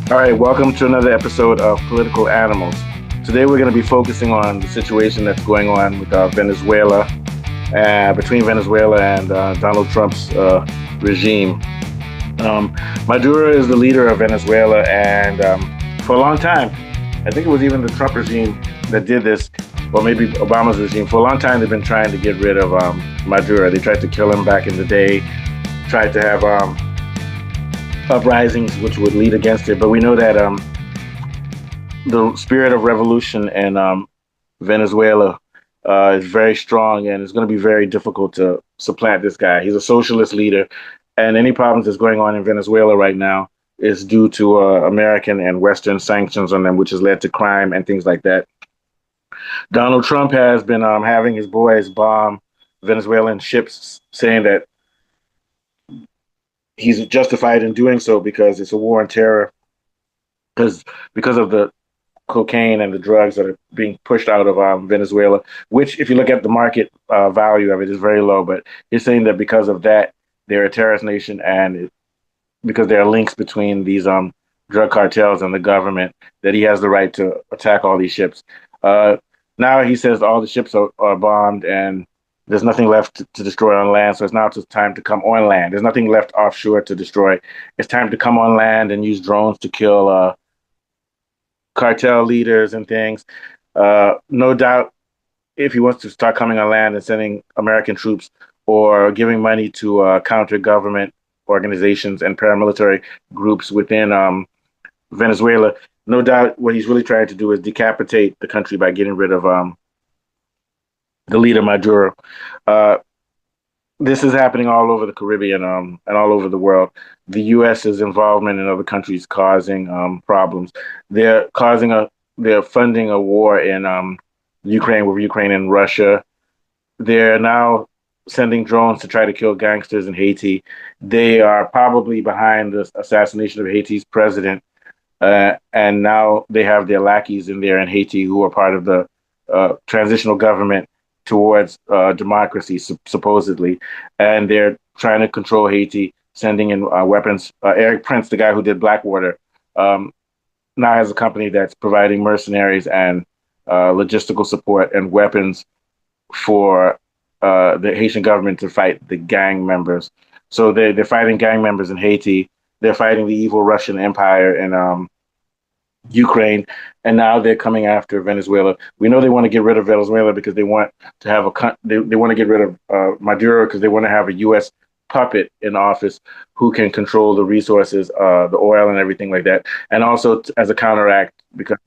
All right, welcome to another episode of Political Animals. Today we're going to be focusing on the situation that's going on with Venezuela, between Venezuela and Donald Trump's regime. Maduro is the leader of Venezuela, and for a long time, I think it was even the Trump regime that did this, or maybe Obama's regime. For a long time, they've been trying to get rid of Maduro. They tried to kill him back in the day, tried to have uprisings which would lead against it. But we know that the spirit of revolution in Venezuela is very strong, and it's going to be very difficult to supplant this guy. He's a socialist leader, and any problems that's going on in Venezuela right now is due to American and Western sanctions on them, which has led to crime and things like that. Donald Trump has been having his boys bomb Venezuelan ships, saying that he's justified in doing so because it's a war on terror, because of the cocaine and the drugs that are being pushed out of Venezuela, which, if you look at the market value of it, is very low. But he's saying that because of that, they're a terrorist nation, and because there are links between these drug cartels and the government, that he has the right to attack all these ships. Uh, Now he says all the ships are bombed and there's nothing left to destroy on land. So it's now just time to come on land. There's nothing left offshore to destroy. It's time to come on land and use drones to kill cartel leaders and things. No doubt, if he wants to start coming on land and sending American troops or giving money to counter government organizations and paramilitary groups within Venezuela, no doubt what he's really trying to do is decapitate the country by getting rid of the leader Maduro. Uh, this is happening all over the Caribbean and all over the world. The U.S.'s involvement in other countries causing problems. They're causing a they're funding a war in Ukraine with Ukraine and Russia. They're now sending drones to try to kill gangsters in Haiti. They are probably behind the assassination of Haiti's president, and now they have their lackeys in there in Haiti who are part of the transitional government towards democracy, supposedly, and they're trying to control Haiti, sending in weapons. Eric Prince, the guy who did Blackwater, um, now has a company that's providing mercenaries and logistical support and weapons for the Haitian government to fight the gang members. So they're fighting gang members in Haiti. They're fighting the evil Russian Empire in Ukraine, and now they're coming after Venezuela. We know they want to get rid of Venezuela because they want to have they want to get rid of Maduro because they want to have a U.S. puppet in office who can control the resources, the oil and everything like that, and also as a counteract because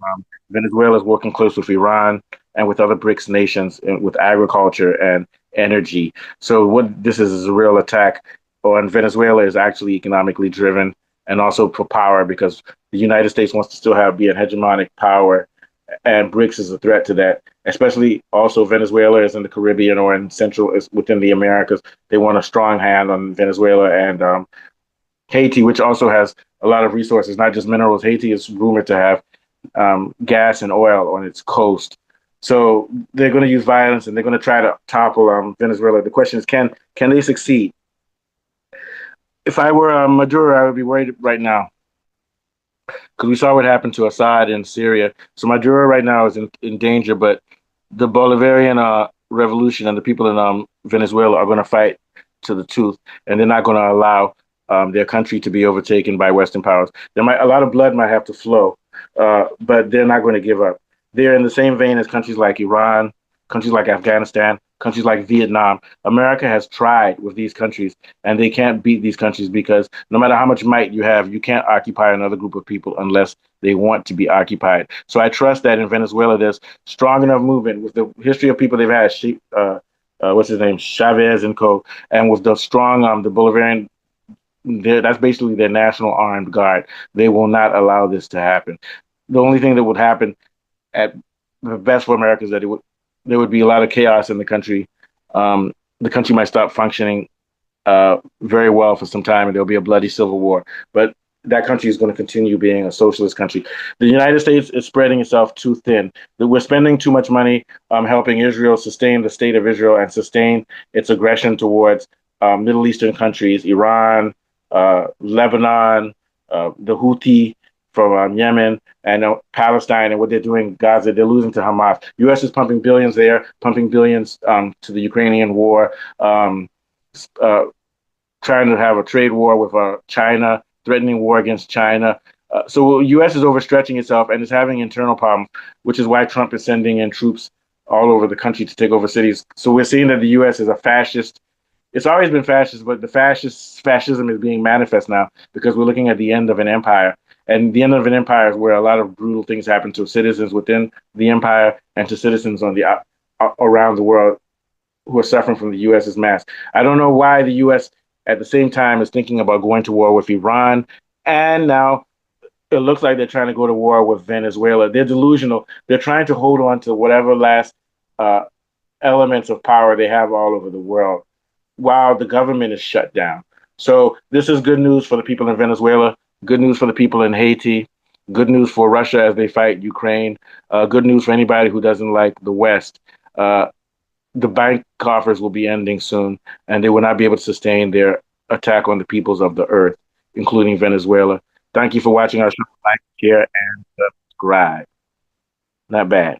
Venezuela is working close with Iran and with other BRICS nations with agriculture and energy. So what this is a real attack on Venezuela is actually economically driven and also for power because the United States wants to still be an hegemonic power, and BRICS is a threat to that. Especially also Venezuela is in the Caribbean or in Central is within the Americas. They want a strong hand on Venezuela and Haiti, which also has a lot of resources, not just minerals. Haiti is rumored to have gas and oil on its coast. So they're going to use violence and they're going to try to topple Venezuela. The question is, can they succeed? If I were Maduro, I would be worried right now because we saw what happened to Assad in Syria. So Maduro right now is in danger, but the Bolivarian revolution and the people in Venezuela are going to fight to the tooth, and they're not going to allow their country to be overtaken by Western powers. A lot of blood might have to flow, but they're not going to give up. They're in the same vein as countries like Iran, countries like Afghanistan, countries like Vietnam. America has tried with these countries, and they can't beat these countries because no matter how much might you have, you can't occupy another group of people unless they want to be occupied. So I trust that in Venezuela, there's strong enough movement with the history of people they've had. What's his name, Chavez and co, and with the strong, the Bolivarian. That's basically their national armed guard. They will not allow this to happen. The only thing that would happen at the best for America is that there would be a lot of chaos in the country. The country might stop functioning very well for some time, and there'll be a bloody civil war. But that country is going to continue being a socialist country. The United States is spreading itself too thin. We're spending too much money helping Israel sustain the state of Israel and sustain its aggression towards Middle Eastern countries, Iran, Lebanon, the Houthi. from Yemen and Palestine and what they're doing in Gaza. They're losing to Hamas. U.S. is pumping billions there, pumping billions to the Ukrainian war, um, uh, trying to have a trade war with China, threatening war against China. So U.S. is overstretching itself and is having internal problems, which is why Trump is sending in troops all over the country to take over cities. So we're seeing that the U.S. is a fascist. It's always been fascist, but the fascism is being manifest now because we're looking at the end of an empire. And the end of an empire is where a lot of brutal things happen to citizens within the empire and to citizens on the around the world who are suffering from the U.S.'s mass. I don't know why the U.S. at the same time is thinking about going to war with Iran, and now it looks like they're trying to go to war with Venezuela. They're delusional. They're trying to hold on to whatever last uh, elements of power they have all over the world while the government is shut down. So this is good news for the people in Venezuela, good news for the people in Haiti, good news for Russia as they fight Ukraine, good news for anybody who doesn't like the West. Uh, the bank coffers will be ending soon, and they will not be able to sustain their attack on the peoples of the earth, including Venezuela. Thank you for watching our show. Like, share, and subscribe. Not bad.